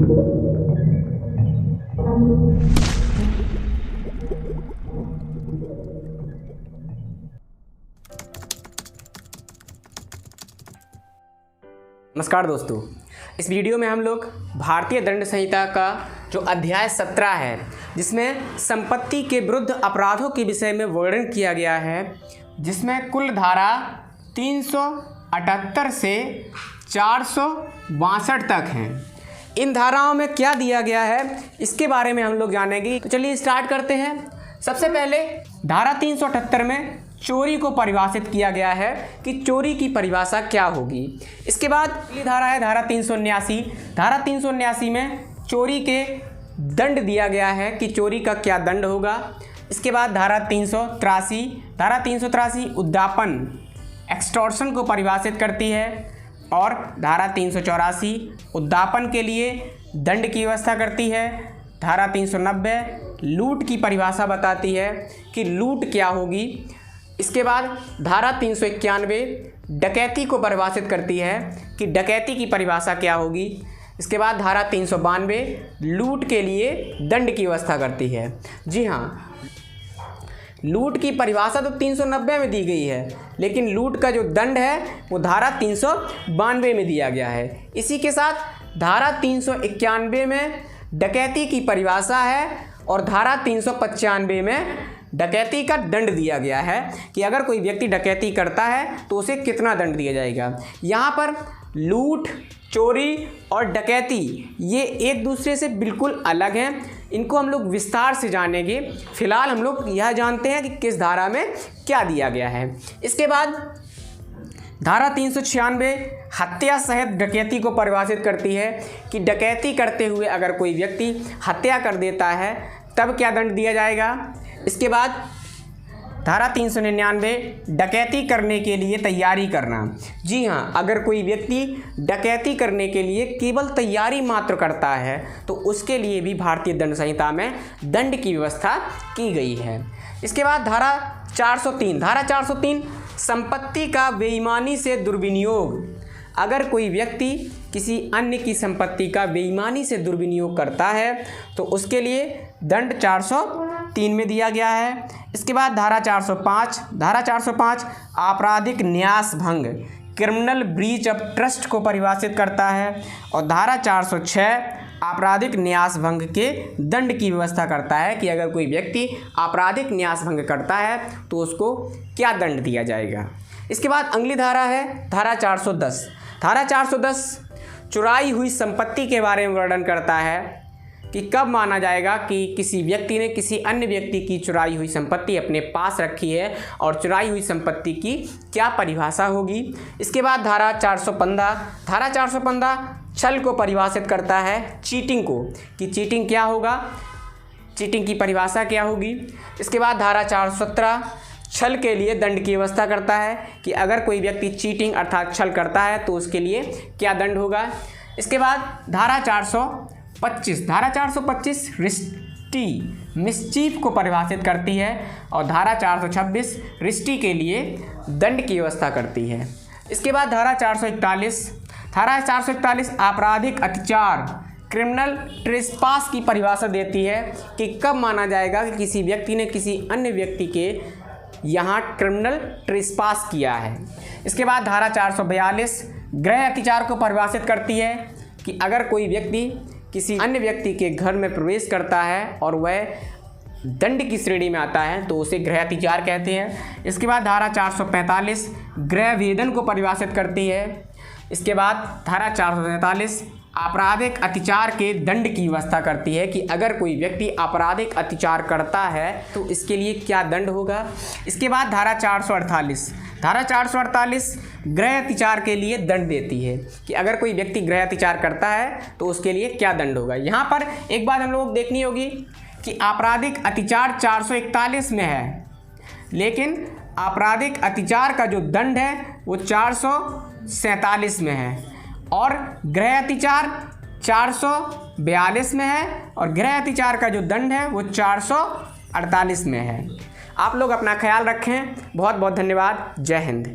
नमस्कार दोस्तों, इस वीडियो में हम लोग भारतीय दंड संहिता का जो अध्याय 17 है, जिसमें संपत्ति के विरुद्ध अपराधों के विषय में वर्णन किया गया है, जिसमें कुल धारा 378 से 462 तक हैं। इन धाराओं में क्या दिया गया है इसके बारे में हम लोग जानेंगे। तो चलिए स्टार्ट करते हैं। सबसे पहले धारा 378 में चोरी को परिभाषित किया गया है कि चोरी की परिभाषा क्या होगी। इसके बाद अगली धारा है धारा 379। धारा 379 में चोरी के दंड दिया गया है कि चोरी का क्या दंड होगा। इसके बाद धारा 383 उद्यापन एक्सटॉर्शन को परिभाषित करती है और धारा 384 उद्यापन के लिए दंड की व्यवस्था करती है। धारा 390 लूट की परिभाषा बताती है कि लूट क्या होगी। इसके बाद धारा 391 डकैती को परिभाषित करती है कि डकैती की परिभाषा क्या होगी। इसके बाद धारा 392 लूट के लिए दंड की व्यवस्था करती है। जी हाँ, लूट की परिभाषा तो 390 में दी गई है, लेकिन लूट का जो दंड है वो धारा 392 में दिया गया है। इसी के साथ धारा 391 में डकैती की परिभाषा है और धारा 395 में डकैती का दंड दिया गया है कि अगर कोई व्यक्ति डकैती करता है तो उसे कितना दंड दिया जाएगा। यहाँ पर लूट, चोरी और डकैती ये एक दूसरे से बिल्कुल अलग हैं। इनको हम लोग विस्तार से जानेंगे। फिलहाल हम लोग यह जानते हैं कि किस धारा में क्या दिया गया है। इसके बाद धारा 396 हत्या सहित डकैती को परिभाषित करती है कि डकैती करते हुए अगर कोई व्यक्ति हत्या कर देता है तब क्या दंड दिया जाएगा। इसके बाद धारा 399 डकैती करने के लिए तैयारी करना। जी हाँ, अगर कोई व्यक्ति डकैती करने के लिए केवल तैयारी मात्र करता है तो उसके लिए भी भारतीय दंड संहिता में दंड की व्यवस्था की गई है। इसके बाद धारा 403 संपत्ति का बेईमानी से दुर्विनियोग। अगर कोई व्यक्ति किसी अन्य की संपत्ति का बेईमानी से दुर्विनियोग करता है तो उसके लिए दंड 403 में दिया गया है। इसके बाद धारा 405 आपराधिक न्यास भंग क्रिमिनल ब्रीच ऑफ ट्रस्ट को परिभाषित करता है और धारा 406 आपराधिक न्यास भंग के दंड की व्यवस्था करता है कि अगर कोई व्यक्ति आपराधिक न्यास भंग करता है तो उसको क्या दंड दिया जाएगा। इसके बाद अगली धारा है धारा 410। धारा 410 चुराई हुई संपत्ति के बारे में वर्णन करता है कि कब माना जाएगा कि किसी व्यक्ति ने किसी अन्य व्यक्ति की चुराई हुई संपत्ति अपने पास रखी है और चुराई हुई संपत्ति की क्या परिभाषा होगी। इसके बाद धारा 415 छल को परिभाषित करता है, चीटिंग को, कि चीटिंग क्या होगा, चीटिंग की परिभाषा क्या होगी। इसके बाद धारा 417 छल के लिए दंड की व्यवस्था करता है कि अगर कोई व्यक्ति चीटिंग अर्थात छल करता है तो उसके लिए क्या दंड होगा। इसके बाद धारा 425 रिस्टी मिसचीफ को परिभाषित करती है और धारा 426 रिस्टी के लिए दंड की व्यवस्था करती है। इसके बाद धारा 441 आपराधिक अत्याचार क्रिमिनल ट्रेसपास की परिभाषा देती है कि कब माना जाएगा कि किसी व्यक्ति ने किसी अन्य व्यक्ति के यहाँ क्रिमिनल ट्रेसपास किया है। इसके बाद धारा 442 गृह अत्याचार को परिभाषित करती है कि अगर कोई व्यक्ति किसी अन्य व्यक्ति के घर में प्रवेश करता है और वह दंड की श्रेणी में आता है तो उसे गृह अत्याचार कहते हैं। इसके बाद धारा 445 गृह वेदन को परिभाषित करती है। इसके बाद धारा 447 आपराधिक अत्याचार के दंड की व्यवस्था करती है कि अगर कोई व्यक्ति आपराधिक अत्याचार करता है तो इसके लिए क्या दंड होगा। इसके बाद धारा 448 गृह अत्याचार के लिए दंड देती है कि अगर कोई व्यक्ति गृह अत्याचार करता है तो उसके लिए क्या दंड होगा। यहाँ पर एक बात हम लोगों को देखनी होगी कि आपराधिक अत्याचार 441 में है, लेकिन आपराधिक अत्याचार का जो दंड है वो 447 में है और गृह अत्याचार 442 में है और गृह अत्याचार का जो दंड है वो 448 में है। आप लोग अपना ख्याल रखें। बहुत बहुत धन्यवाद। जय हिंद।